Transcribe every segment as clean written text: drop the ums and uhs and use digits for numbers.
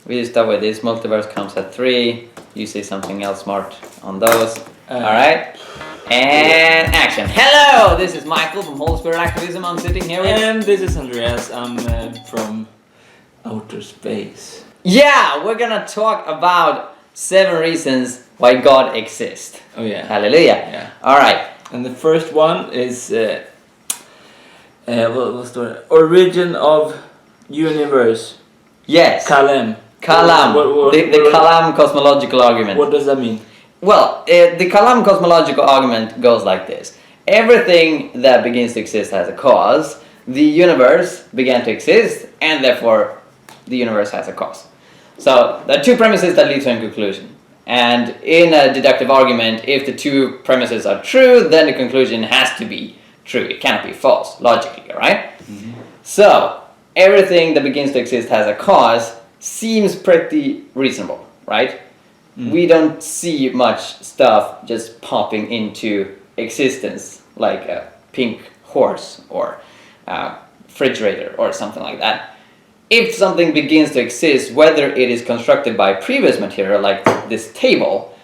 We start with this. Multiverse comes at 3. You say something else smart on those. All right. And action. Hello, this is Michael from Holy Spirit Activism. I'm sitting here with... And this is Andreas. I'm from outer space. Yeah, we're gonna talk about 7 reasons why God exists. Oh yeah. Hallelujah. Yeah. All right. And the first one is what's the word? Origin of universe. Yes. Kalam. Kalam. The Kalam cosmological argument. What does that mean? Well, the Kalam cosmological argument goes like this. Everything that begins to exist has a cause. The universe began to exist, and therefore the universe has a cause. So there are 2 premises that lead to a conclusion. And in a deductive argument, if the 2 premises are true, then the conclusion has to be true. It cannot be false, logically, right? Mm-hmm. So everything that begins to exist has a cause seems pretty reasonable, right? Mm. We don't see much stuff just popping into existence like a pink horse or a refrigerator or something like that. If something begins to exist, whether it is constructed by previous material like this table,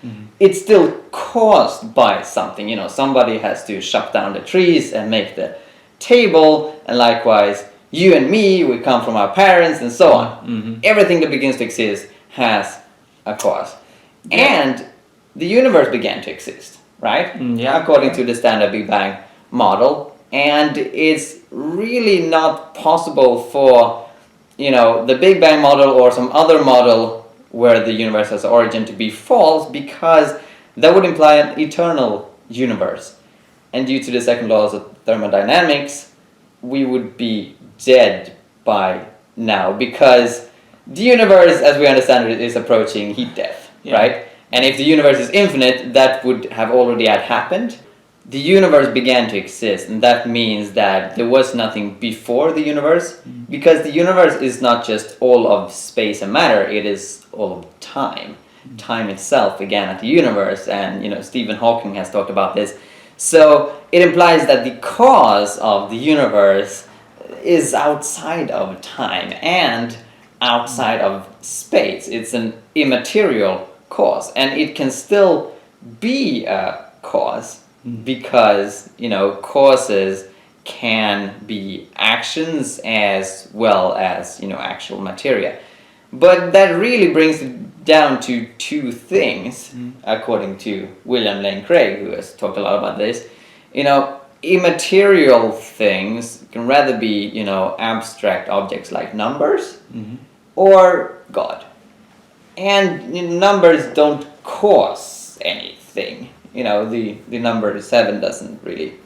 it's still caused by something. You know, somebody has to chop down the trees and make the table, and likewise you and me, we come from our parents and so on. Mm-hmm. Everything that begins to exist has a cause. Yeah. And the universe began to exist, right? Yeah. According to the standard Big Bang model. And it's really not possible for, the Big Bang model or some other model where the universe has origin to be false, because that would imply an eternal universe. And due to the second laws of thermodynamics, we would be dead by now, because the universe, as we understand it, is approaching heat death, right? And if the universe is infinite, that would have already had happened. The universe began to exist, and that means that there was nothing before the universe, because the universe is not just all of space and matter, it is all of time. Time itself began at the universe, and Stephen Hawking has talked about this. So it implies that the cause of the universe is outside of time and outside of space. It's an immaterial cause, and it can still be a cause because causes can be actions as well as actual materia. But that really brings it down to 2 things, according to William Lane Craig, who has talked a lot about this. Immaterial things can rather be abstract objects like numbers or God. And numbers don't cause anything. The number 7 doesn't really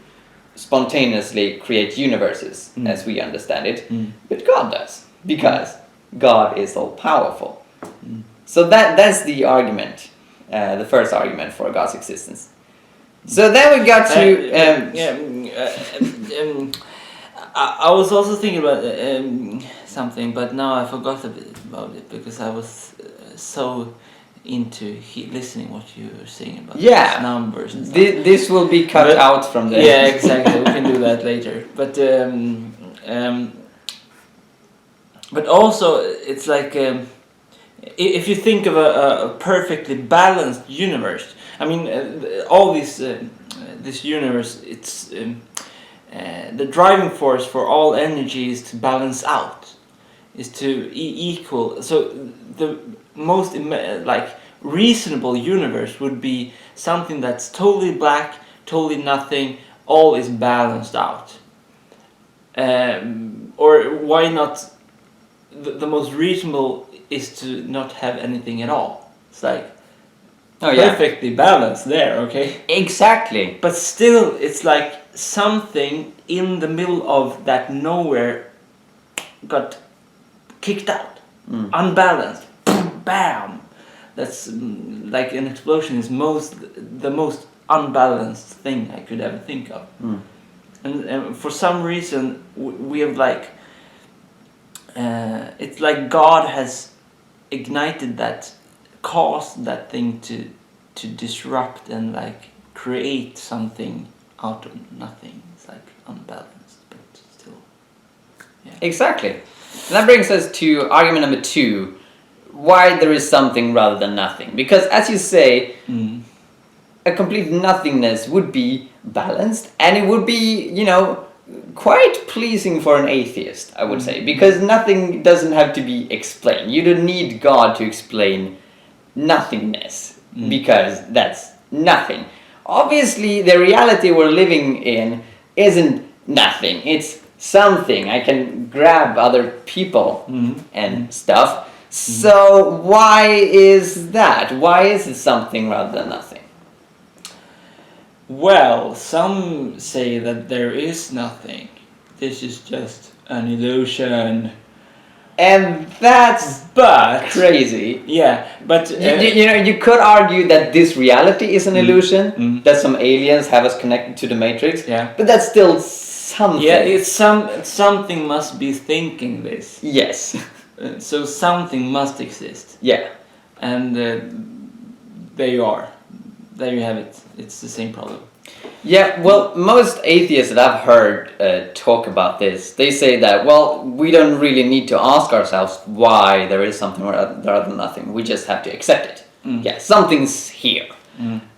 spontaneously create universes as we understand it, but God does, because God is all powerful. So that's the argument, the first argument for God's existence. So then we got to I was also thinking about something, but now I forgot a bit about it because I was so into listening what you were saying about these numbers and stuff. This will be cut out from the... Yeah, exactly. We can do that later. But also, it's like if you think of a perfectly balanced universe. I mean, all this universe. It's the driving force for all energy is to balance out, is to equal. So the most reasonable universe would be something that's totally black, totally nothing, all is balanced out. Or why not? The most reasonable is to not have anything at all. It's like perfectly balanced there, okay? Exactly. But still, it's like something in the middle of that nowhere got kicked out, unbalanced, bam. That's like an explosion is the most unbalanced thing I could ever think of. And for some reason we have it's like God has ignited that, caused that thing to disrupt and create something out of nothing. It's unbalanced, but still. Exactly. And that brings us to argument number 2. why there is something rather than nothing. Because as you say, Mm. a complete nothingness would be balanced, and it would be, quite pleasing for an atheist, I would say, because nothing doesn't have to be explained. You don't need God to explain nothingness, because that's nothing. Obviously, the reality we're living in isn't nothing. It's something. I can grab other people and stuff. So why is that? Why is it something rather than nothing? Well, some say that there is nothing. This is just an illusion. And that's But crazy. yeah, but You could argue that this reality is an illusion, that some aliens have us connected to the Matrix. Yeah. But that's still something. yeah, it's something must be thinking this. Yes. So something must exist, Yeah. and there you are. There you have it. It's the same problem. Yeah, well, most atheists that I've heard talk about this, they say that, well, we don't really need to ask ourselves why there is something rather than nothing. We just have to accept it. Yeah, something's here.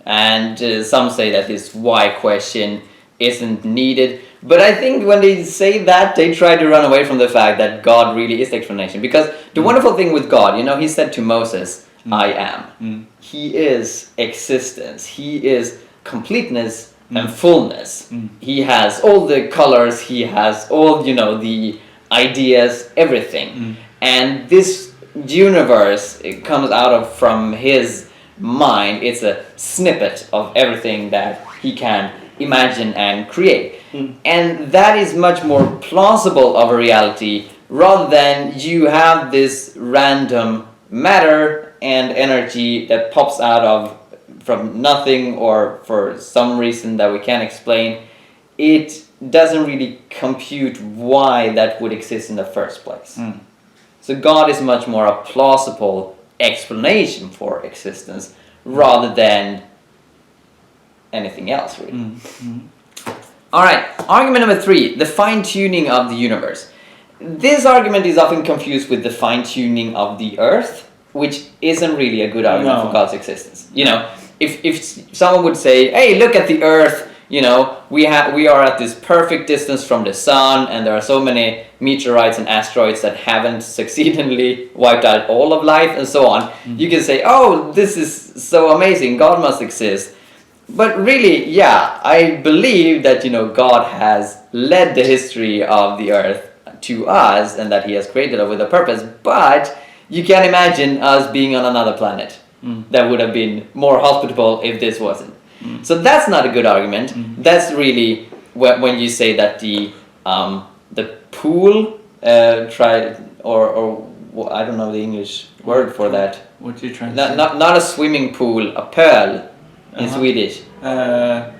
And some say that this why question isn't needed. But I think when they say that, they try to run away from the fact that God really is the explanation. Because the wonderful thing with God, he said to Moses, I am. He is existence. He is completeness and fullness. He has all the colors, he has all, the ideas, everything. And this universe, it comes from his mind. It's a snippet of everything that he can imagine and create. And that is much more plausible of a reality rather than you have this random matter and energy that pops out from nothing or for some reason that we can't explain. It doesn't really compute why that would exist in the first place. So God is much more a plausible explanation for existence rather than anything else, really. All right, argument number 3, the fine-tuning of the universe. This argument is often confused with the fine-tuning of the earth, which isn't really a good argument for God's existence. If someone would say, hey, look at the earth, we are at this perfect distance from the sun, and there are so many meteorites and asteroids that haven't succeedingly wiped out all of life and so on. You can say, oh, this is so amazing, God must exist. But really, yeah, I believe that, God has led the history of the earth to us and that he has created it with a purpose. But you can imagine us being on another planet that would have been more hospitable if this wasn't. So that's not a good argument. That's really when you say that the pool or I don't know the English word for that. What are you trying to say? Not a swimming pool, a pearl in Swedish. Puddle.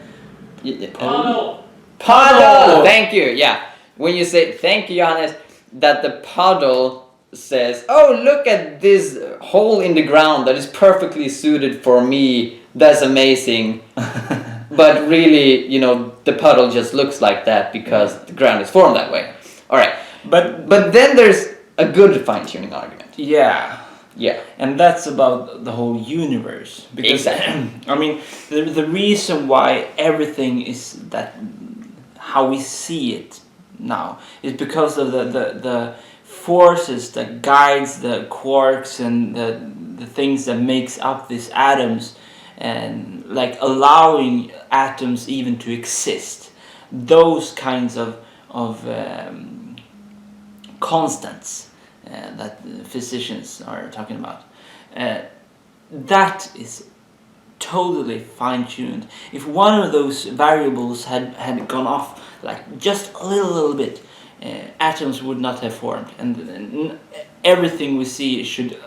Puddle. Thank you. Yeah. When you say thank you, Johannes, that the puddle says, oh, look at this hole in the ground that is perfectly suited for me. That's amazing. But really, the puddle just looks like that because the ground is formed that way. All right. But then there's a good fine-tuning argument. Yeah. Yeah. And that's about the whole universe. Because, exactly. I mean, the reason why everything is that, how we see it now, is because of the forces that guides the quarks and the things that makes up these atoms, and like allowing atoms even to exist. Those kinds of constants that physicians are talking about. That is totally fine-tuned. If one of those variables had gone off like just a little bit, atoms would not have formed, and everything we see should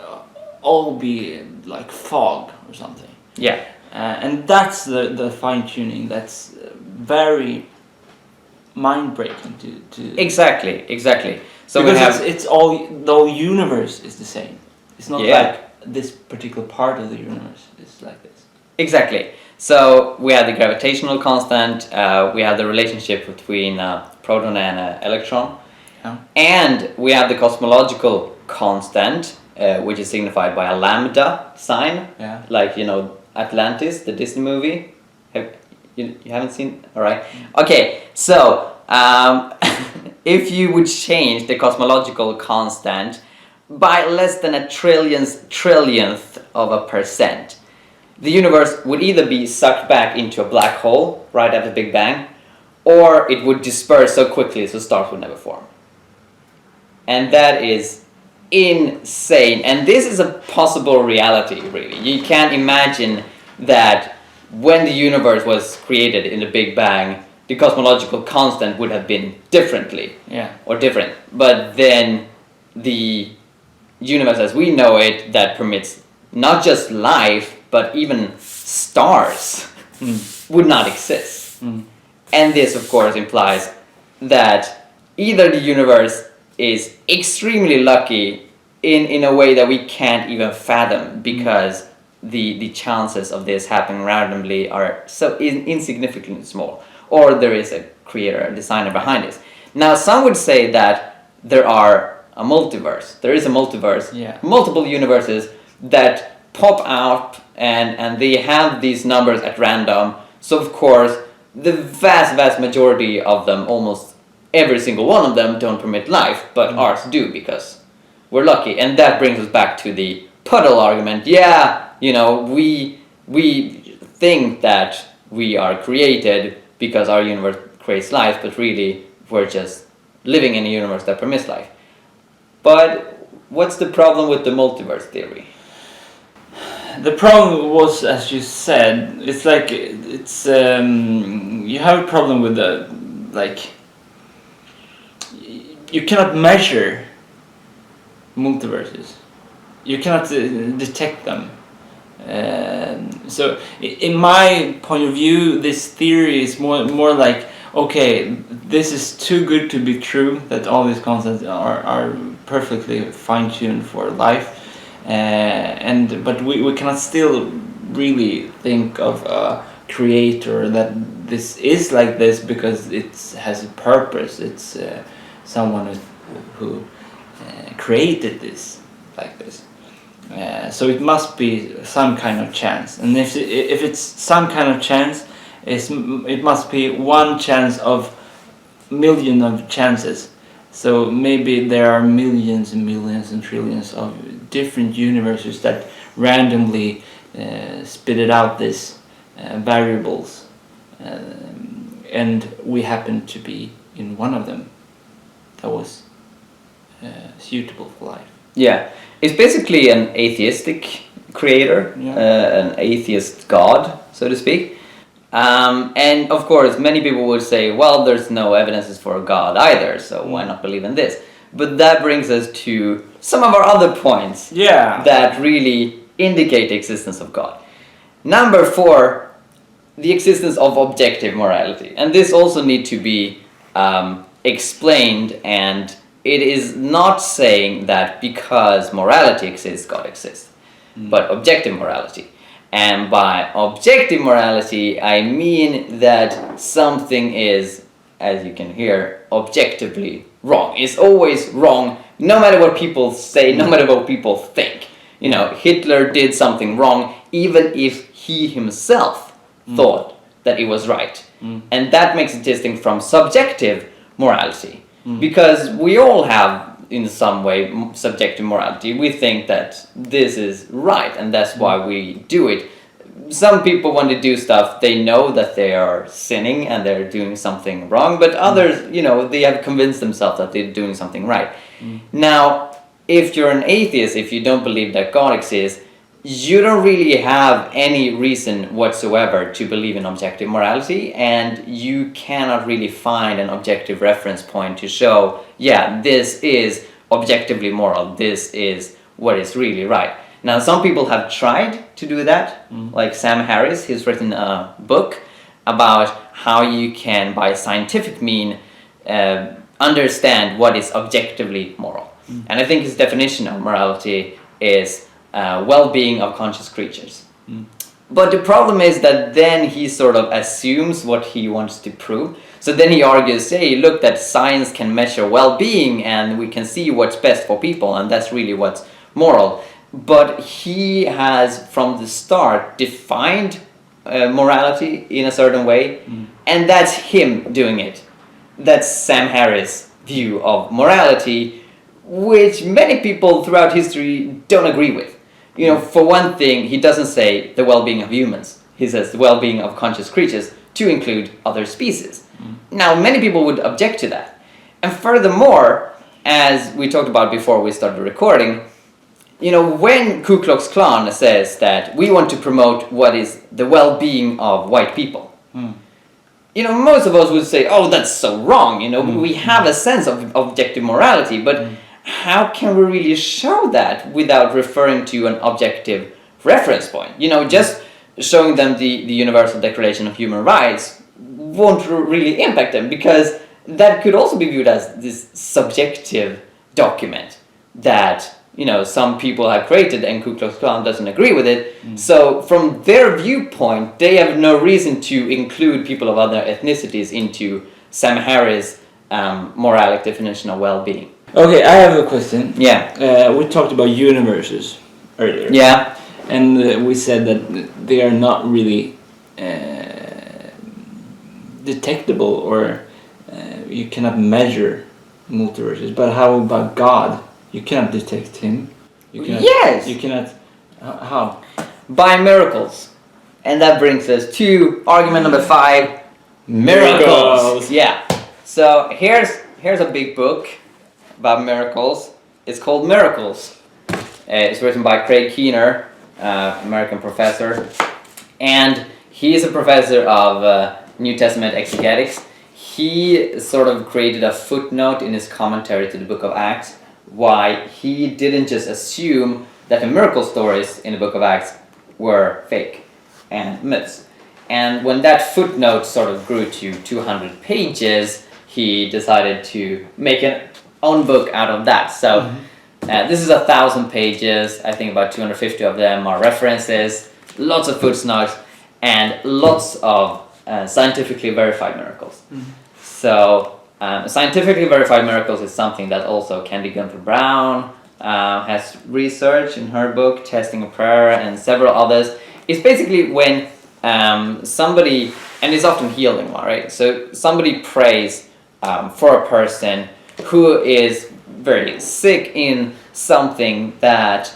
all be like fog or something. Yeah. And that's the fine-tuning that's very mind-breaking to Exactly. So because it's all, the whole universe is the same. It's not like this particular part of the universe is like this. Exactly. So we have the gravitational constant, we have the relationship between proton and electron, and we have the cosmological constant, which is signified by a lambda sign, Yeah. like Atlantis, the Disney movie. You haven't seen? All right. Okay, so if you would change the cosmological constant by less than a trillionth of a percent, the universe would either be sucked back into a black hole right after the Big Bang, or it would disperse so quickly so stars would never form. And that is insane. And this is a possible reality, really. You can't imagine that when the universe was created in the Big Bang, the cosmological constant would have been different. But then the universe as we know it, that permits not just life, but even stars, would not exist. And this, of course, implies that either the universe is extremely lucky in a way that we can't even fathom, because the chances of this happening randomly are so insignificantly small, or there is a creator, a designer behind this. Now, some would say that there are a multiverse. There is a multiverse, multiple universes that pop out, and they have these numbers at random. So, of course, the vast majority of them, almost every single one of them, don't permit life, but ours do, because we're lucky. And that brings us back to the puddle argument. We think that we are created because our universe creates life, but really we're just living in a universe that permits life. But what's the problem with the multiverse theory? The problem was, as you said, it's like you have a problem with you cannot measure multiverses. You cannot detect them. So, in my point of view, this theory is more like, okay, this is too good to be true, that all these concepts are perfectly fine-tuned for life, but we cannot still really think of a creator that this is like this, because it has a purpose. It's someone who created this like this. So it must be some kind of chance, and if it's some kind of chance, it must be one chance of million of chances. So maybe there are millions and millions and trillions of different universes that randomly spitted out these variables, and we happen to be in one of them that was suitable for life. Yeah, it's basically an atheistic creator, an atheist god, so to speak. And of course, many people would say, well, there's no evidences for a god either, so why not believe in this? But that brings us to some of our other points that really indicate the existence of God. Number 4, the existence of objective morality. And this also needs to be explained, and it is not saying that because morality exists, God exists, but objective morality. And by objective morality, I mean that something is, as you can hear, objectively wrong. It's always wrong, no matter what people say, no matter what people think. Hitler did something wrong, even if he himself thought that it was right. And that makes it distinct from subjective morality. Because we all have, in some way, subjective morality. We think that this is right, and that's why we do it. Some people, when they do stuff, they know that they are sinning and they're doing something wrong, but others, they have convinced themselves that they're doing something right. Now, if you're an atheist, if you don't believe that God exists, you don't really have any reason whatsoever to believe in objective morality, and you cannot really find an objective reference point to show, this is objectively moral, this is what is really right. Now, some people have tried to do that, like Sam Harris. He's written a book about how you can, by scientific mean, understand what is objectively moral. And I think his definition of morality is well-being of conscious creatures. But the problem is that then he sort of assumes what he wants to prove. So then he argues, hey, look, that science can measure well-being and we can see what's best for people, and that's really what's moral. But he has from the start defined morality in a certain way, and that's him doing it. That's Sam Harris' view of morality, which many people throughout history don't agree with. You know, for one thing, he doesn't say the well-being of humans. He says the well-being of conscious creatures to include other species. Now, many people would object to that. And furthermore, as we talked about before we started recording, you know, when Ku Klux Klan says that we want to promote what is the well-being of white people, you know, most of us would say, oh, that's so wrong. You know, we have a sense of objective morality, but how can we really show that without referring to an objective reference point? You know, just showing them the Universal Declaration of Human Rights won't really impact them, because that could also be viewed as this subjective document that, you know, some people have created and Ku Klux Klan doesn't agree with it. So from their viewpoint, they have no reason to include people of other ethnicities into Sam Harris' moralic definition of well-being. Okay, I have a question. Yeah. We talked about universes earlier. Yeah. And we said that they are not really detectable, or you cannot measure multiverses. But how about God? You cannot detect him. You cannot, yes! You cannot... How? By miracles. And that brings us to argument number 5. Miracles. Yeah. So here's a big book about miracles. It's called Miracles. It's written by Craig Keener, American professor. And he is a professor of New Testament exegetics. He sort of created a footnote in his commentary to the book of Acts, why he didn't just assume that the miracle stories in the book of Acts were fake and myths. And when that footnote sort of grew to 200 pages, he decided to make an own book out of that. So this is 1,000 pages. I think about 250 of them are references, lots of footnotes, and lots of scientifically verified miracles. So scientifically verified miracles is something that also Candy Gunther Brown has researched in her book, Testing a Prayer, and several others. It's basically when somebody, and it's often healing one, right? So somebody prays for a person who is very sick in something that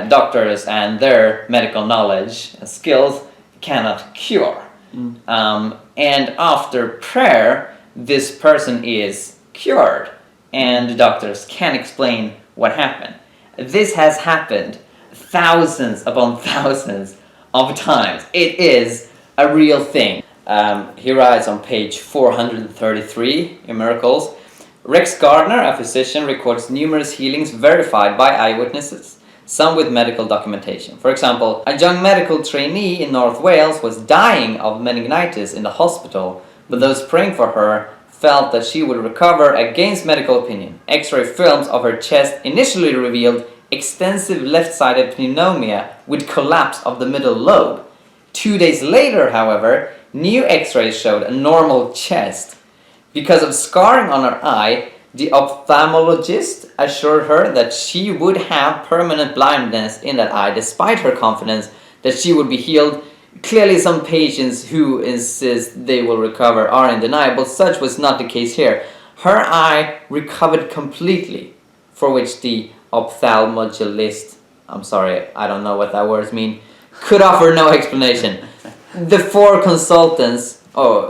doctors and their medical knowledge and skills cannot cure. And after prayer, this person is cured, and the doctors can explain what happened. This has happened thousands upon thousands of times. It is a real thing. He writes on page 433 in Miracles, Rex Gardner, a physician, records numerous healings verified by eyewitnesses, some with medical documentation. For example, a young medical trainee in North Wales was dying of meningitis in the hospital, but those praying for her felt that she would recover against medical opinion. X-ray films of her chest initially revealed extensive left-sided pneumonia with collapse of the middle lobe. 2 days later, however, new X-rays showed a normal chest. Because of scarring on her eye, the ophthalmologist assured her that she would have permanent blindness in that eye despite her confidence that she would be healed. Clearly some patients who insist they will recover are in denial, but such was not the case here. Her eye recovered completely, for which the ophthalmologist, I'm sorry, I don't know what that word means, could offer no explanation. The 4 consultants,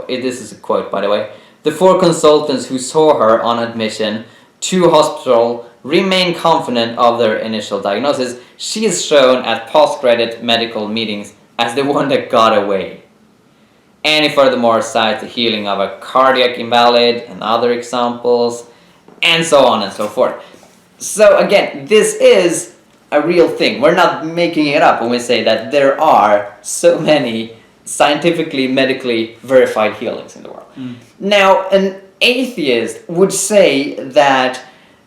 this is a quote by the way, the 4 consultants who saw her on admission to hospital remain confident of their initial diagnosis. She is shown at post-credit medical meetings as the one that got away. And he furthermore cites the healing of a cardiac invalid and other examples, and so on and so forth. So again, this is a real thing. We're not making it up when we say that there are so many scientifically, medically verified healings in the world. Now, an atheist would say that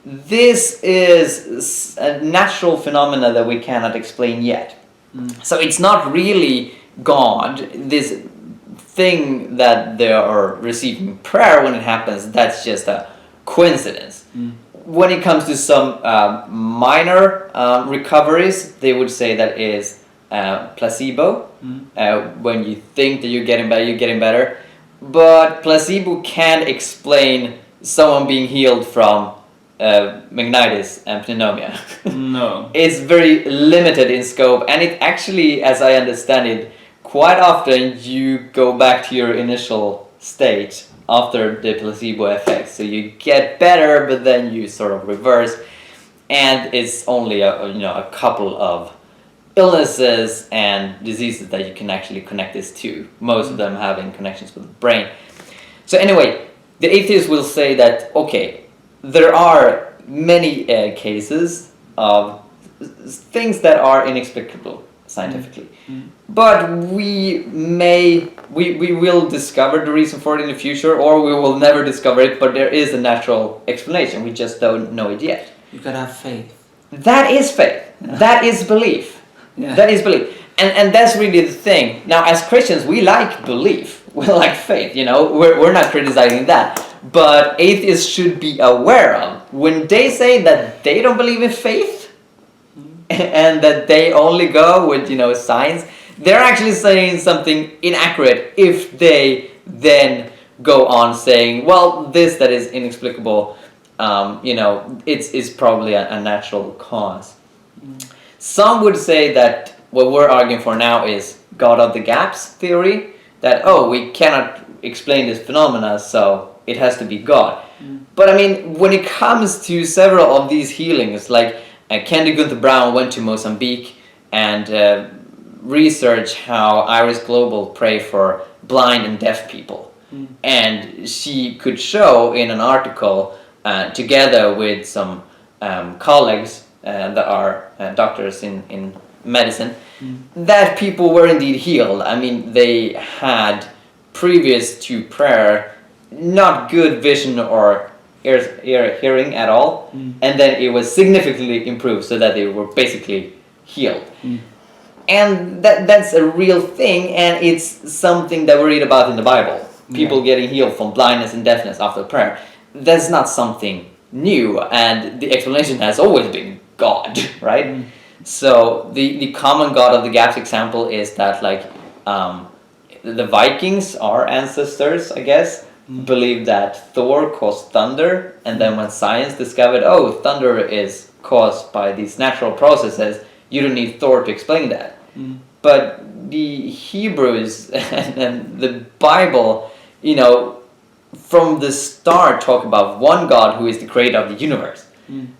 this is a natural phenomena that we cannot explain yet. So it's not really God, this thing that they are receiving prayer when it happens, that's just a coincidence. when it comes to some minor recoveries, they would say that is placebo. When you think that you're getting better. But placebo can't explain someone being healed from meningitis and pneumonia. No. It's very limited in scope, and it actually, as I understand it, quite often you go back to your initial state after the placebo effect. So you get better, but then you sort of reverse, and it's only a couple of illnesses and diseases that you can actually connect this to. Most of them having connections with the brain. So anyway, the atheists will say that, okay, there are many cases of things that are inexplicable scientifically. But we will discover the reason for it in the future, or we will never discover it, but there is a natural explanation. We just don't know it yet. You gotta have faith. That is faith. That is belief. Yeah. That is belief. And that's really the thing. Now, as Christians, we like belief. We like faith, We're not criticizing that. But atheists should be aware of, when they say that they don't believe in faith, and that they only go with, science, they're actually saying something inaccurate if they then go on saying, well, this that is inexplicable, it's probably a natural cause. Some would say that what we're arguing for now is God of the gaps theory, that, we cannot explain this phenomena, so it has to be God. But I mean, when it comes to several of these healings, like Candy Gunther Brown went to Mozambique and researched how Iris Global pray for blind and deaf people. And she could show in an article, together with some colleagues that are doctors in medicine, that people were indeed healed. I mean, they had, previous to prayer, not good vision or hearing at all, and then it was significantly improved so that they were basically healed. And that's a real thing, and it's something that we read about in the Bible. People getting healed from blindness and deafness after prayer. That's not something new, and the explanation has always been God, right? So the common God of the gaps example is that, like, the Vikings, our ancestors, I guess, believed that Thor caused thunder, and then when science discovered, thunder is caused by these natural processes, you don't need Thor to explain that. But the Hebrews and the Bible, from the start talk about one God who is the creator of the universe.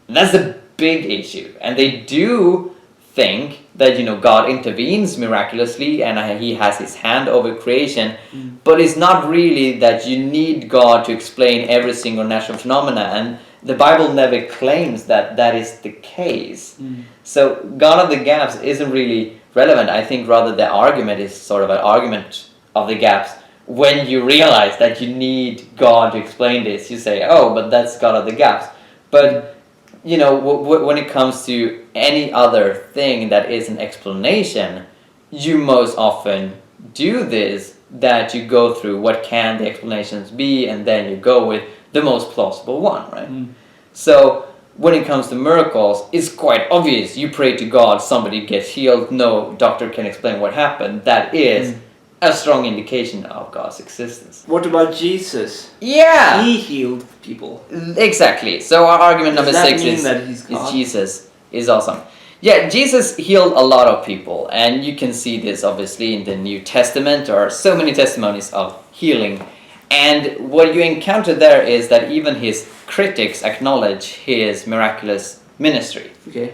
That's a big issue, and they do think that God intervenes miraculously and he has his hand over creation, but it's not really that you need God to explain every single natural phenomena, and the Bible never claims that that is the case. So God of the gaps isn't really relevant. I think rather the argument is sort of an argument of the gaps. When you realize that you need God to explain this, you say, but that's God of the gaps. But when it comes to any other thing that is an explanation, you most often do this, that you go through what can the explanations be, and then you go with the most plausible one, right? So when it comes to miracles, it's quite obvious. You pray to God, somebody gets healed, no doctor can explain what happened. That is a strong indication of God's existence. What about Jesus? Yeah! He healed people. Exactly. So our argument number 6 is Jesus is awesome. Yeah, Jesus healed a lot of people, and you can see this obviously in the New Testament. There are so many testimonies of healing, and what you encounter there is that even his critics acknowledge his miraculous ministry. Okay.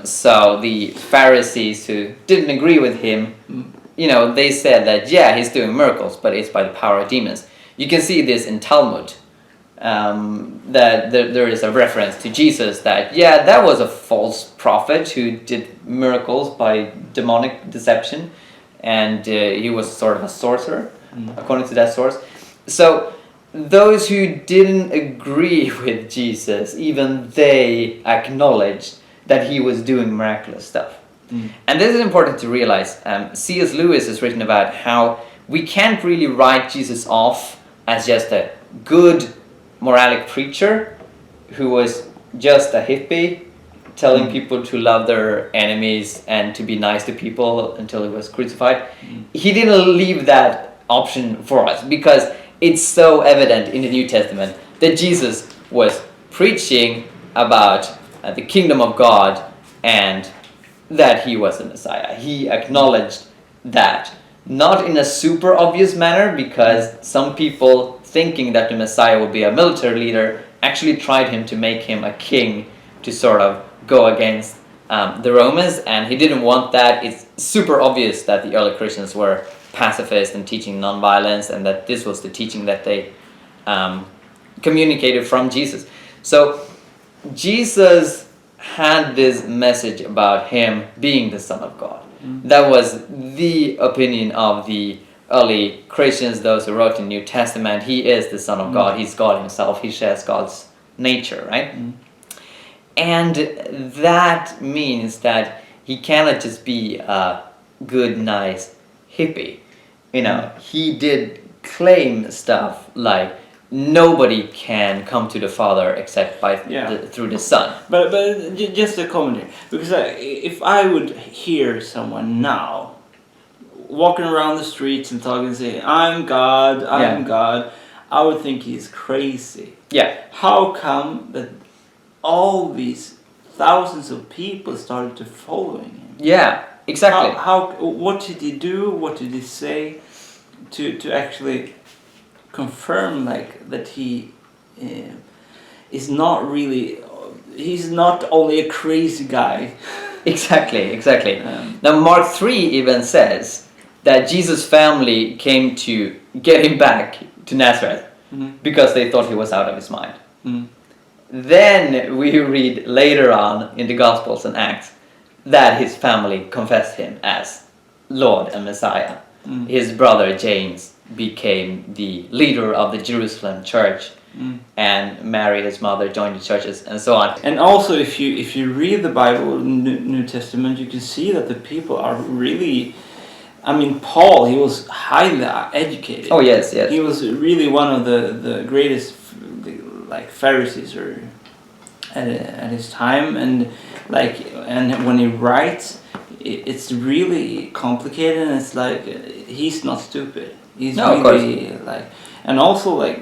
So the Pharisees who didn't agree with him, they said that, he's doing miracles, but it's by the power of demons. You can see this in Talmud, that there is a reference to Jesus that, that was a false prophet who did miracles by demonic deception, and he was sort of a sorcerer, according to that source. So those who didn't agree with Jesus, even they acknowledged that he was doing miraculous stuff. And this is important to realize. C.S. Lewis has written about how we can't really write Jesus off as just a good moralic preacher, who was just a hippie, telling people to love their enemies and to be nice to people until he was crucified. He didn't leave that option for us because it's so evident in the New Testament that Jesus was preaching about the kingdom of God and that he was the Messiah. He acknowledged that, not in a super obvious manner, because some people thinking that the Messiah would be a military leader actually tried him to make him a king to sort of go against the Romans, and he didn't want that. It's super obvious that the early Christians were pacifist and teaching nonviolence, and that this was the teaching that they communicated from Jesus. So Jesus had this message about him being the Son of God. That was the opinion of the early Christians, those who wrote the New Testament. He is the Son of God. He's God himself. He shares God's nature, right? And that means that he cannot just be a good, nice hippie. You know, he did claim stuff like nobody can come to the Father except by through the Son. But just a comment here, because if I would hear someone now walking around the streets and talking and saying, "I'm God, I'm God," I would think he's crazy. Yeah. How come that all these thousands of people started to following him? Yeah, exactly. What did he do? What did he say to actually confirm like that he is not really? He's not only a crazy guy. Exactly. Now Mark 3 even says that Jesus' family came to get him back to Nazareth because they thought he was out of his mind. Then we read later on in the Gospels and Acts that his family confessed him as Lord and Messiah. His brother James became the leader of the Jerusalem church, and Mary, his mother, joined the churches, and so on. And also, if you read the Bible, New Testament, you can see that the people are really. I mean, Paul, he was highly educated. Oh yes. He was really one of the greatest, like Pharisees or at his time, and when he writes, it's really complicated, and it's like he's not stupid. He's really like, and also like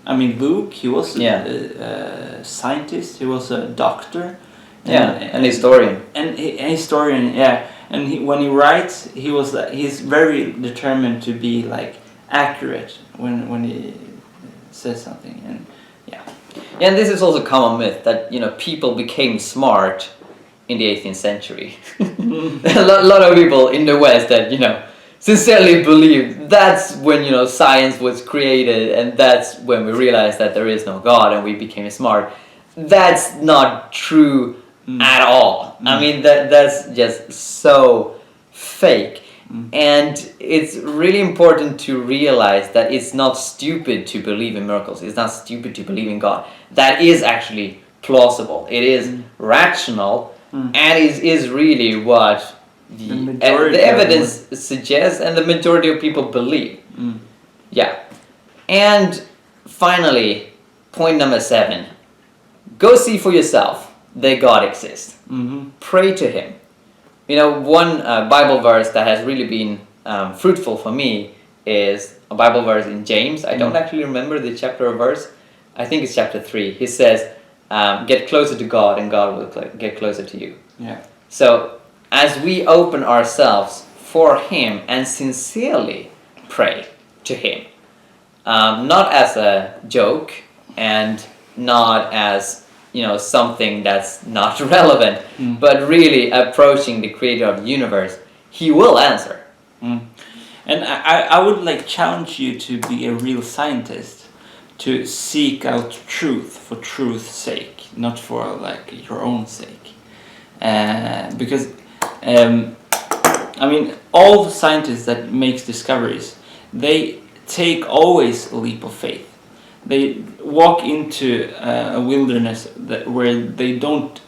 I mean, Luke, he was a scientist. He was a doctor. And historian. And a historian, yeah. And when he writes, he's very determined to be like accurate when he says something, and Yeah, and this is also a common myth that, you know, people became smart in the 18th century. A lot of people in the West that, you know, sincerely believe that's when, you know, science was created, and that's when we realized that there is no God and we became smart. That's not true at all. I mean, that's just so fake. And it's really important to realize that it's not stupid to believe in miracles. It's not stupid to believe in God. That is actually plausible. It is rational, and it is really what the evidence suggests, and the majority of people believe. Yeah. And finally, point number 7. Go see for yourself that God exists. Pray to him. You know, one Bible verse that has really been fruitful for me is a Bible verse in James. I don't actually remember the chapter or verse. I think it's chapter 3. He says, get closer to God and God will get closer to you. Yeah. So as we open ourselves for him and sincerely pray to him, not as a joke and not as, you know, something that's not relevant, but really approaching the creator of the universe, he will answer. And I would like challenge you to be a real scientist, to seek out truth for truth's sake, not for like your own sake. Because I mean, all the scientists that makes discoveries, they take always a leap of faith. They walk into a wilderness where they don't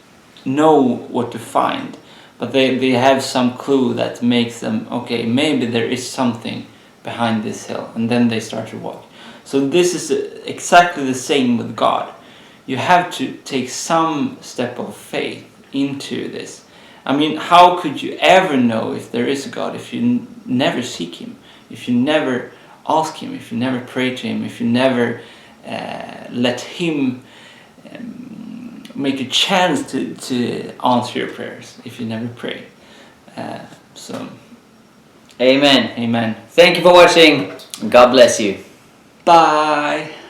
know what to find, but they have some clue that makes them, okay, maybe there is something behind this hill, and then they start to walk. So this is exactly the same with God. you have to take some step of faith into this. I mean, how could you ever know if there is a God if you never seek Him, if you never ask Him, if you never pray to Him, if you never let Him make a chance to answer your prayers, if you never pray. So, Amen. amen. Thank you for watching. God bless you. Bye.